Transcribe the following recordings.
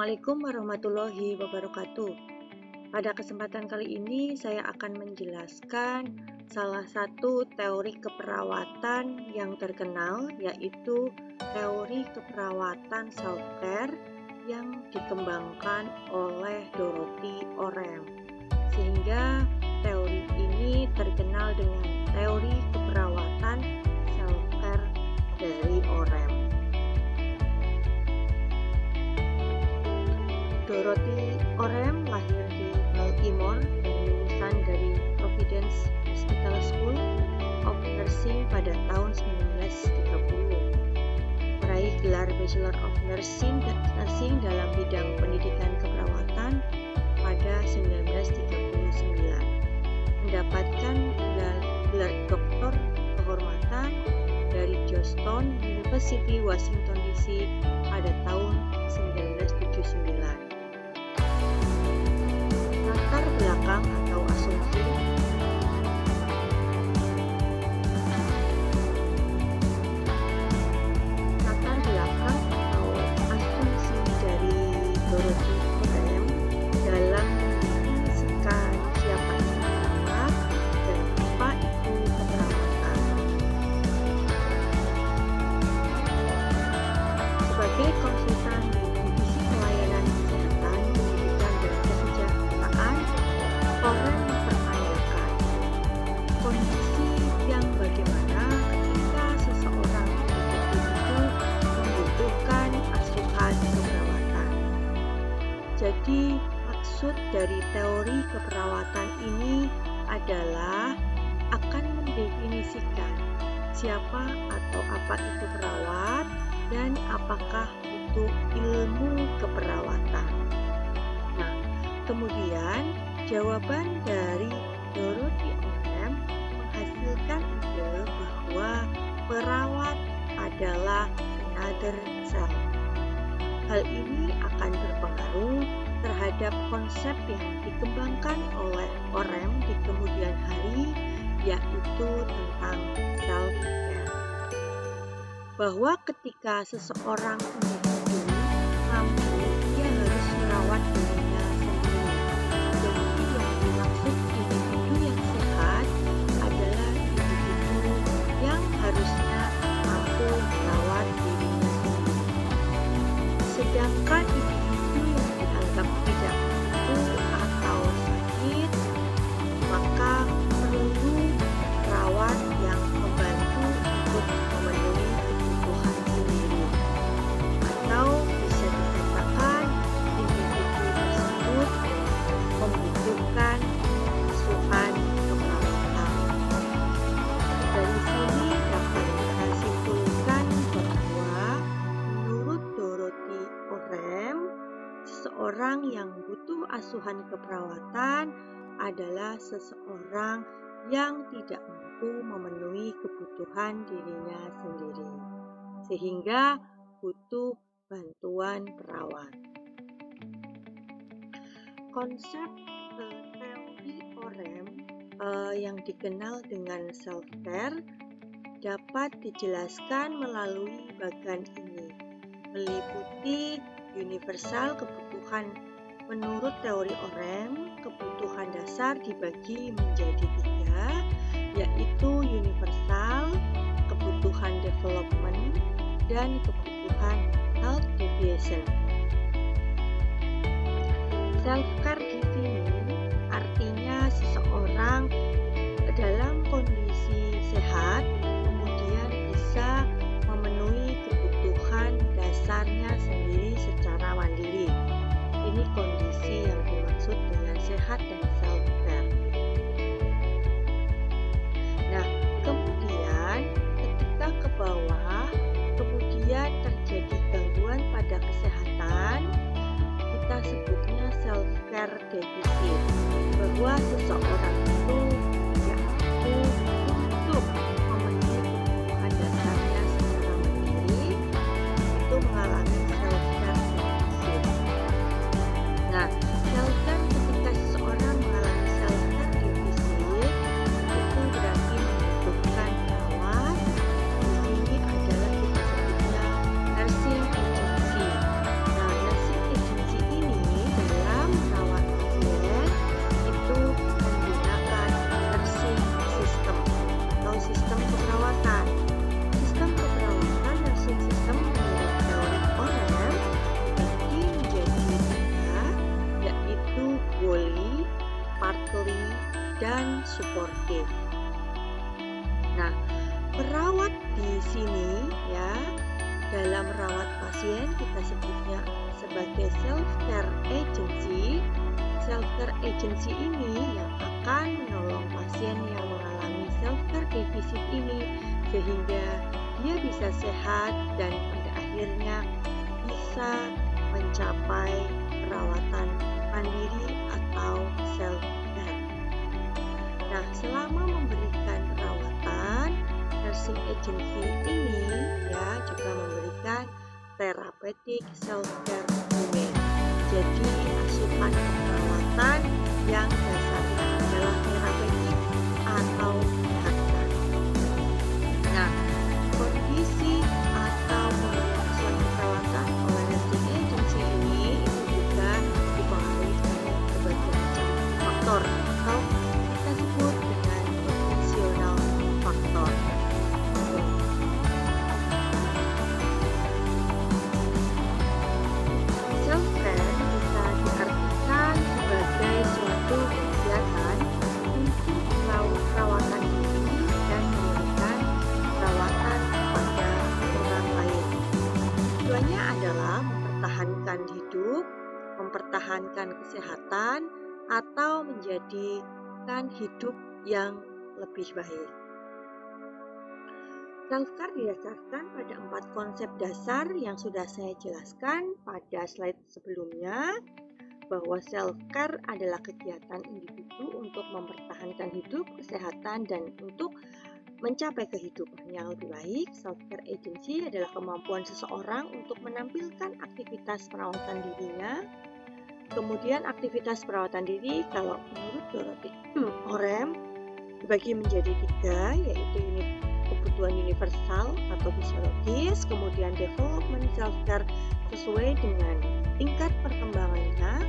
Assalamualaikum warahmatullahi wabarakatuh. Pada kesempatan kali ini saya akan menjelaskan salah satu teori keperawatan yang terkenal, yaitu teori keperawatan self-care yang dikembangkan oleh Dorothy Orem. Sehingga teori ini terkenal dengan teori keperawatan self-care dari Orem. Dorothy Orem lahir di Baltimore dan lulusan dari Providence Hospital School of Nursing pada tahun 1930. Meraih gelar Bachelor of Nursing dalam bidang pendidikan keperawatan pada 1939. Mendapatkan gelar doktor kehormatan dari Georgetown University, Washington DC pada tahun 1979. Latar belakang atau asumsi. Latar belakang atau asumsi dari Dorothy Orem dalam mendefinisikan siapa itu perawat dan apa itu keperawatan. Sebagai konsultan di Divisi Pelayanan Kesehatan, Pendidikan dan Kesejahteraan, Orem mempertanyakan kondisi yang bagaimana ketika seseorang betul-betul membutuhkan asuhan keperawatan. Jadi, maksud dari teori keperawatan ini adalah akan mendefinisikan siapa atau apa itu perawat dan apakah itu ilmu keperawatan. Nah, kemudian jawaban dari Dorothy Orem menghasilkan ide bahwa perawat adalah another self. Hal ini akan berpengaruh terhadap konsep yang dikembangkan oleh Orem di kemudian hari, yaitu tentang self-care. Bahwa ketika seseorang individu mampu, dia harus merawat dirinya sendiri. Jadi yang dimaksud individu yang sehat adalah individu yang harusnya mampu merawat dirinya sendiri. Sedangkan individu yang dianggap tidak mampu atau sakit, maka perlu perawat yang membantu untuk memenuhi kebutuhan sendiri. Atau bisa dikatakan individu tersebut membutuhkan asuhan keperawatan. Dari sini dapat kita simpulkan bahwa menurut Dorothy Orem, seseorang yang butuh asuhan keperawatan adalah seseorang yang tidak mampu memenuhi kebutuhan dirinya sendiri, sehingga butuh bantuan perawat. Konsep teori Orem yang dikenal dengan self-care dapat dijelaskan melalui bagan ini, meliputi universal kebutuhan. Menurut teori Orem, kebutuhan dasar dibagi menjadi 3, yaitu universal, kebutuhan development, dan kebutuhan health deviation. Self-care di sini artinya seseorang dalam kondisi sehat kemudian bisa memenuhi kebutuhan dasarnya sendiri secara mandiri. Ini kondisi yang dimaksud dengan sehat dan self-care. Nah, kemudian ketika ke bawah, kemudian terjadi gangguan pada kesehatan, kita sebutnya self-care 4D. Nah, perawat di sini ya, dalam merawat pasien kita sebutnya sebagai self-care agency. Self-care agency ini yang akan menolong pasien yang mengalami self-care deficit ini sehingga dia bisa sehat dan pada akhirnya bisa mencapai perawatan mandiri atau self-care. Nah, selama memberikan perawatan, nursing agency ini ya juga memberikan therapeutic self-care unit. Jadi asuhan perawatan yang dasarnya adalah terapeutik atau kesehatan. Nah, kondisi atau pemberian asuhan perawatan oleh nursing agency ini itu juga dipengaruhi oleh berbagai macam faktor atau kita sebut dengan profesional faktor. Self-care bisa diartikan sebagai suatu kegiatan untuk perawatan diri dan memberikan perawatan kepada orang lain. Tujuannya adalah mempertahankan hidup, mempertahankan kesehatan, atau menjadikan hidup yang lebih baik. Self-care didasarkan pada 4 konsep dasar yang sudah saya jelaskan pada slide sebelumnya, bahwa self-care adalah kegiatan individu untuk mempertahankan hidup, kesehatan, dan untuk mencapai kehidupan yang lebih baik. Self-care agency adalah kemampuan seseorang untuk menampilkan aktivitas perawatan dirinya. Kemudian aktivitas perawatan diri kalau menurut Dorothy Orem dibagi menjadi 3, yaitu unit kebutuhan universal atau fisiologis, kemudian development self-care sesuai dengan tingkat perkembangannya,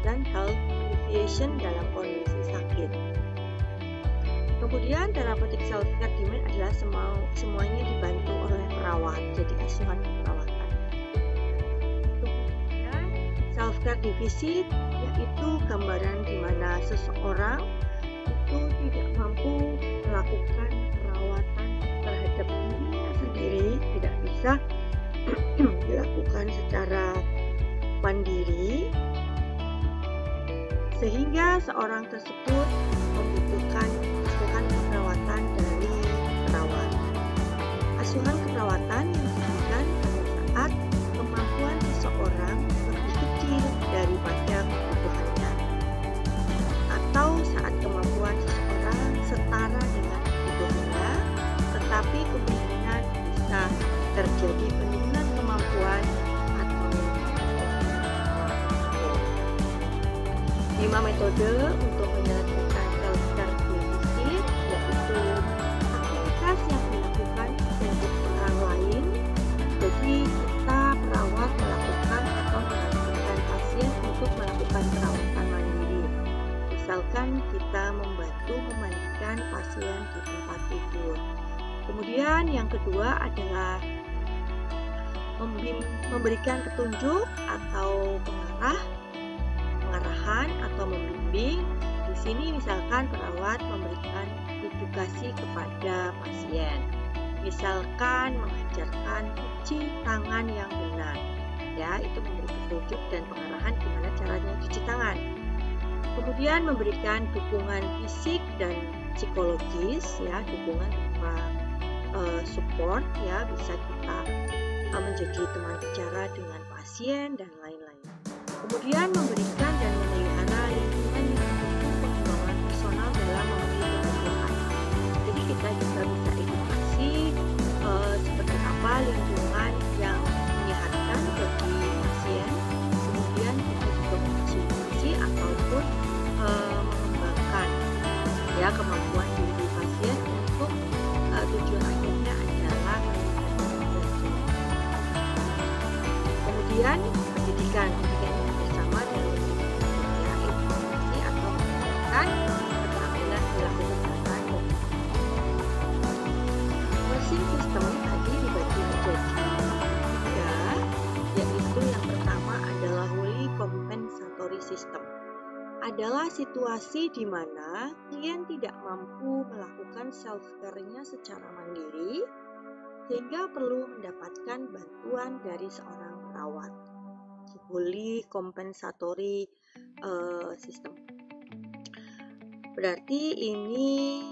dan health deviation dalam kondisi sakit. Kemudian therapeutic self-care demand adalah semuanya dibantu oleh perawat, jadi asuhan perawatan. Kemudian self-care deficit yaitu gambaran di mana seseorang itu tidak mampu melakukan perawatan terhadap dirinya sendiri, tidak bisa dilakukan secara mandiri, sehingga seorang tersebut membutuhkan asuhan keperawatan dari perawat. Asuhan keperawatan yang diberikan pada saat kemampuan seseorang lebih kecil daripada kebutuhannya, atau saat kemampuan seseorang setara dengan kebutuhannya, tetapi kemungkinan bisa terjadi penurunan kemampuan atau 5 metode untuk menyelesaikan self-care deficit, yaitu aktivitas yang dilakukan untuk orang lain. Jadi kita perawat melakukan atau mengajarkan pasien untuk melakukan perawatan mandiri. Misalkan kita membantu memandikan pasien di tempat tidur. Kemudian yang kedua adalah memberikan petunjuk atau pengarahan atau membimbing. Di sini misalkan perawat memberikan edukasi kepada pasien. Misalkan mengajarkan cuci tangan yang benar. Ya, itu memberi petunjuk dan pengarahan gimana caranya cuci tangan. Kemudian memberikan dukungan fisik dan psikologis, ya, dukungan berupa support, ya, bisa kita menjadi teman bicara dengan pasien dan lain-lain. Kemudian memberikan dan memelihara lingkungan yang mendukung pengembangan personal dalam memenuhi kebutuhan. Jadi kita juga bisa edukasi seperti apa lingkungan yang menyehatkan bagi pasien. Kemudian kita juga mengedukasi ataupun mengembangkan, ya, kemampuan diri pasien untuk tujuan akhirnya adalah meningkatkan kemudian pendidikan bersama dalam adalah situasi di mana klien tidak mampu melakukan self-care-nya secara mandiri sehingga perlu mendapatkan bantuan dari seorang perawat. Fully compensatory system. Berarti ini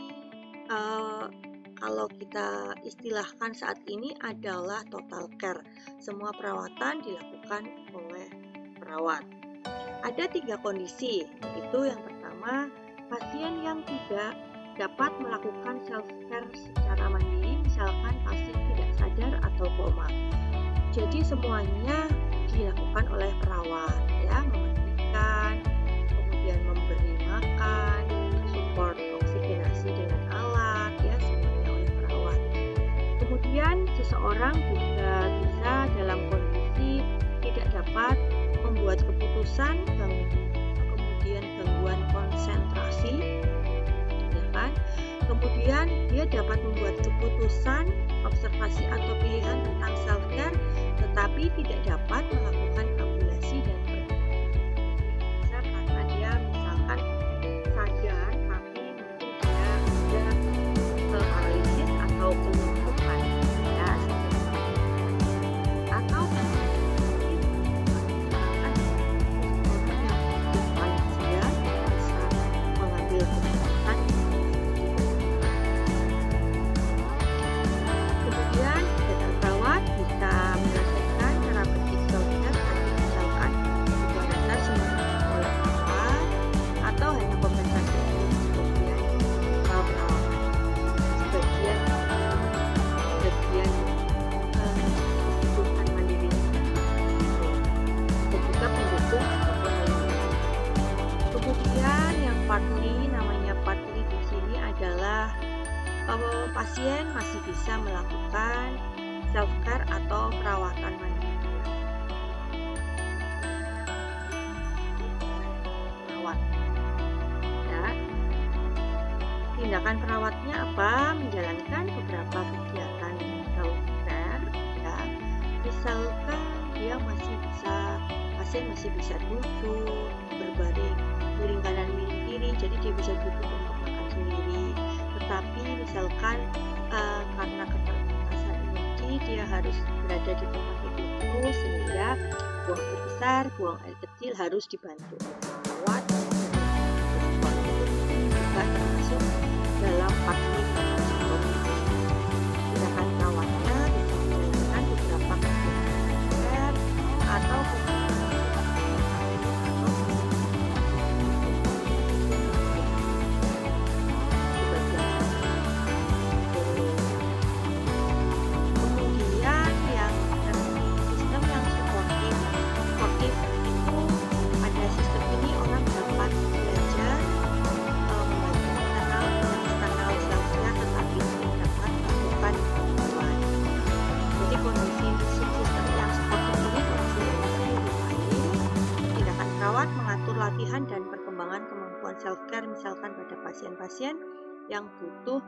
kalau kita istilahkan saat ini adalah total care. Semua perawatan dilakukan oleh perawat. Ada 3 kondisi, yaitu yang pertama, pasien yang tidak dapat melakukan self-care secara mandiri, misalkan pasien tidak sadar atau koma. Jadi semuanya dilakukan oleh perawat, ya, memandikan, kemudian memberi makan, support oksigenasi dengan alat, ya, semuanya oleh perawat. Kemudian seseorang juga bisa dalam kondisi tidak dapat membuat keputusan, kemudian gangguan konsentrasi, ya kan? Kemudian dia dapat membuat keputusan, observasi atau pilihan tentang self-care, tetapi tidak dapat melakukan kalkulasi dan bisa karena dia misalkan sadar tapi mungkin dia ada paralisis atau kelumpuhan, ya, atau pasien masih bisa melakukan self-care atau perawatan mandiri. Perawat. Ya. Tindakan perawatnya apa? Menjalankan beberapa kegiatan self-care. Ya. Misalkan pasien masih bisa duduk, berbaring, miring kanan miring kiri, jadi dia bisa duduk untuk makan sendiri. Tetapi misalkan karena keterbatasan energi dia harus berada di tempat tidur terus, sehingga buang air besar, buang air kecil harus dibantu perawat. Juga termasuk dalam praktik tindakan perawatnya bisa menjalankan beberapa kegiatan atau latihan dan perkembangan kemampuan self-care, misalkan pada pasien-pasien yang butuh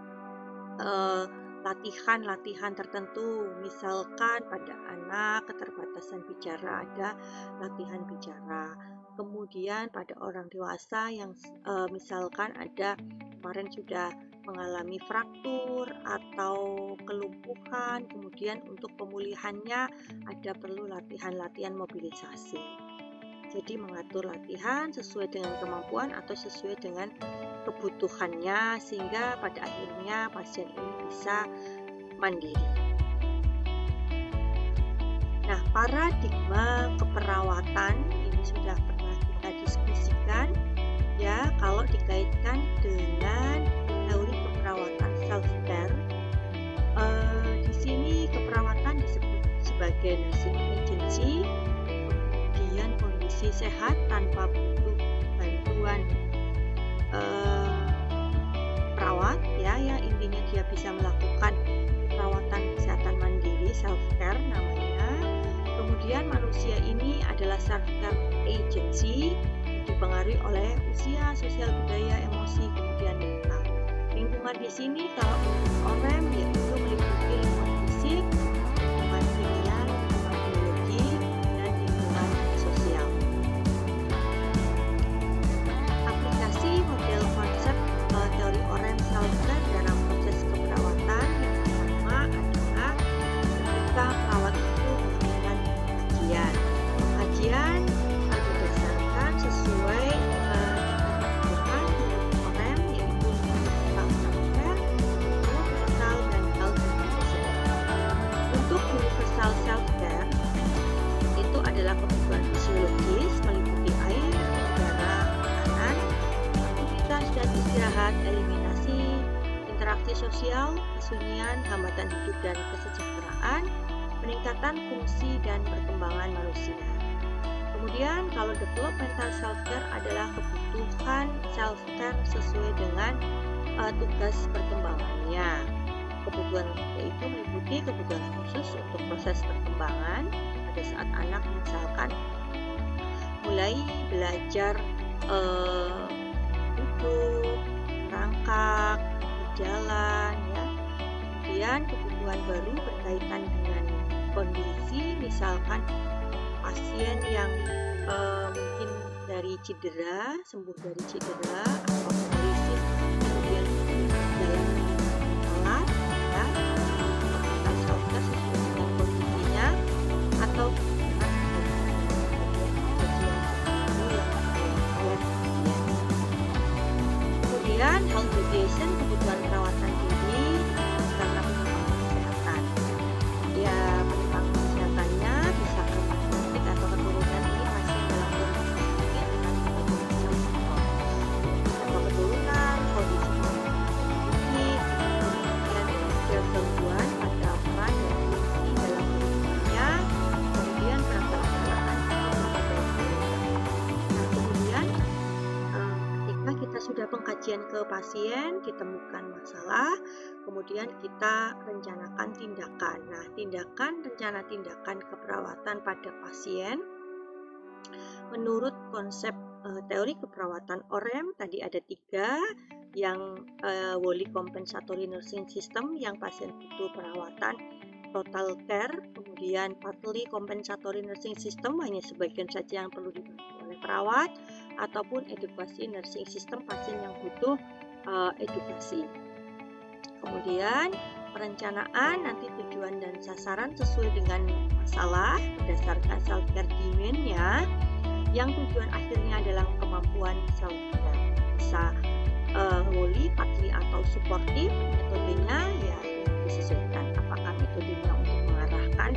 latihan-latihan tertentu, misalkan pada anak keterbatasan bicara ada latihan bicara. Kemudian pada orang dewasa yang misalkan ada kemarin sudah mengalami fraktur atau kelumpuhan, kemudian untuk pemulihannya ada perlu latihan-latihan mobilisasi. Jadi mengatur latihan sesuai dengan kemampuan atau sesuai dengan kebutuhannya, sehingga pada akhirnya pasien ini bisa mandiri. Nah, paradigma keperawatan ini sudah pernah kita diskusikan, ya, kalau dikaitkan dengan teori keperawatan self-care. Di sini keperawatan disebut sebagai nursing agency, kemudian kondisi sehat tanpa butuh bantuan perawat, ya, yang intinya dia bisa melakukan perawatan kesehatan mandiri, self-care namanya. Kemudian manusia ini adalah self-care agency, dipengaruhi oleh usia, sosial, budaya, emosi, kemudian mental. Lingkungan di sini kalau OREM yaitu meliputi lingkungan fisik, lingkungan kimia, lingkungan biologi, dan lingkungan sosial. interaksi sosial, kesunyian, hambatan hidup dan kesejahteraan, peningkatan fungsi dan perkembangan manusia. Kemudian kalau developmental self-care adalah kebutuhan self-care sesuai dengan tugas perkembangannya. Kebutuhan yaitu meliputi kebutuhan khusus untuk proses perkembangan pada saat anak misalkan mulai belajar duduk, merangkak, berjalan ya. Kemudian kebutuhan baru berkaitan dengan kondisi misalkan pasien yang mungkin dari cedera, sembuh dari cedera atau hemolisis kemudian jalan telat ya, kita self-care sesuai dengan kondisinya atau kemudian health mediation, kebutuhan perawatan diri karena penyimpangan kesehatan. Ya, penyimpangan kesehatannya bisa karena genetik atau keturunan ini pasien dalam kondisi sakit dengan berbagai macam faktor. Beberapa keturunan, kondisi fisik, kemudian ada gangguan pada peran dan fungsi dalam kehidupannya, kemudian peran-peran Nah, kemudian ketika kita sudah pengkajian ke pasien, ditemukan masalah, kemudian kita rencanakan tindakan. Nah, rencana tindakan keperawatan pada pasien menurut konsep teori keperawatan OREM tadi ada 3, yang wholly compensatory nursing system yang pasien butuh perawatan total care, kemudian partly compensatory nursing system hanya sebagian saja yang perlu dibantu oleh perawat, ataupun edukasi nursing system pasien yang butuh edukasi. Kemudian perencanaan nanti tujuan dan sasaran sesuai dengan masalah berdasarkan self-care demand-nya, yang tujuan akhirnya adalah kemampuan self-care. Bisa wholly, partly atau supportive, metodenya ya disesuaikan. Apakah metodenya untuk mengarahkan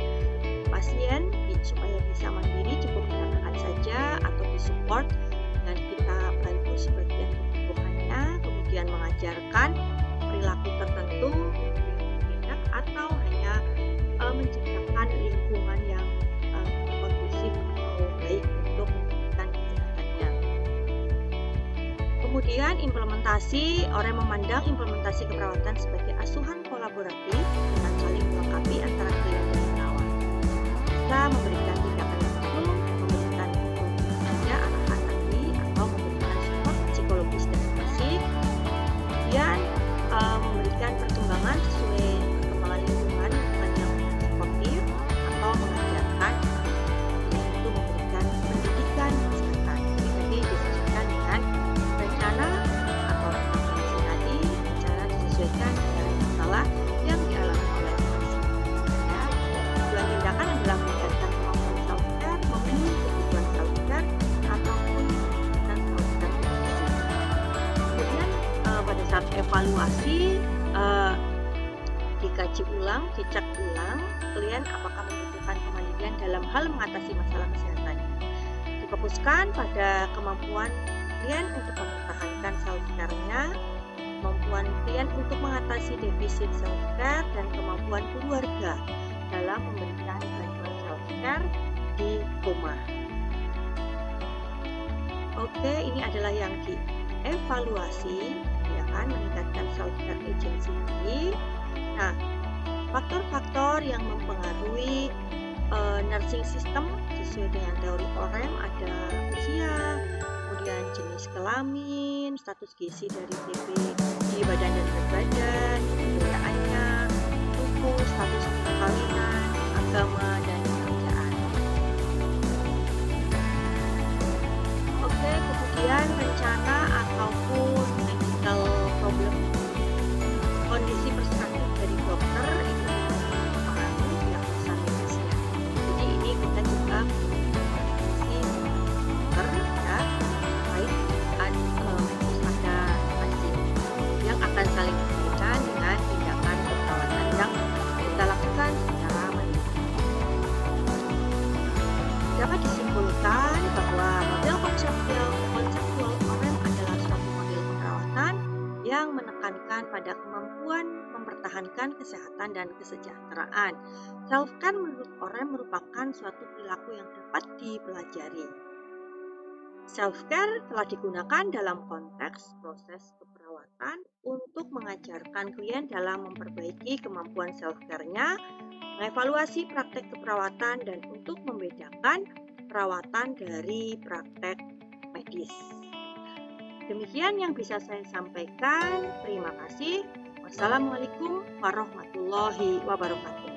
pasien supaya bisa mandiri cukup dikatakan saja, atau disupport dengan kita bantu sebagian kebutuhannya, kemudian mengajarkan perilaku tertentu tindak, atau hanya menciptakan lingkungan yang kondusif atau baik untuk memberikan kesehatannya. Kemudian implementasi, orang memandang implementasi keperawatan sebagai asuhan kolaboratif dengan saling melengkapi antara klien dan perawat. Kita memberikan tindakan langsung, memberikan saja arahan ahli atau memberikan support psikologis dan fisik, kemudian memberikan perkembangan sesuai perkembangan lingkungan yang sportif, atau mengajarkan untuk memberikan pendidikan kesehatan. Jadi disesuaikan dengan rencana atau rencana tadi, rencana disesuaikan dengan masalah yang dialami oleh pasien. Ya, tujuan tindakan adalah meningkatkan kemampuan self-care, memenuhi kebutuhan self-care ataupun kebutuhan self-care fisik. Kemudian pada saat evaluasi dikaji ulang, dicek ulang klien apakah membutuhkan kemandirian dalam hal mengatasi masalah kesehatan. Difokuskan pada kemampuan klien untuk mempertahankan self-care-nya, kemampuan klien untuk mengatasi defisit self-care, dan kemampuan keluarga dalam memberikan bantuan self-care di rumah. Oke, ini adalah yang dievaluasi, ya kan, meningkatkan self-care agency ini. Nah, faktor-faktor yang mempengaruhi nursing system sesuai dengan teori OREM ada usia, kemudian jenis kelamin, status gizi dari TB di badan dan berat badan, kebudayaannya, suku, status perkawinan, agama, dan pekerjaan. Oke, kemudian rencana ataupun medical problem, kondisi perspektif dari dokter itu mempengaruhi diagnosa medisnya. Jadi ini kita juga si dokter ya terkait medis pada pasien yang akan saling kemampuan mempertahankan kesehatan dan kesejahteraan. Self-care menurut Oren merupakan suatu perilaku yang dapat dipelajari. Self-care telah digunakan dalam konteks proses keperawatan untuk mengajarkan klien dalam memperbaiki kemampuan self-care-nya, mengevaluasi praktek keperawatan, dan untuk membedakan perawatan dari praktek medis. Demikian yang bisa saya sampaikan. Terima kasih. Wassalamualaikum warahmatullahi wabarakatuh.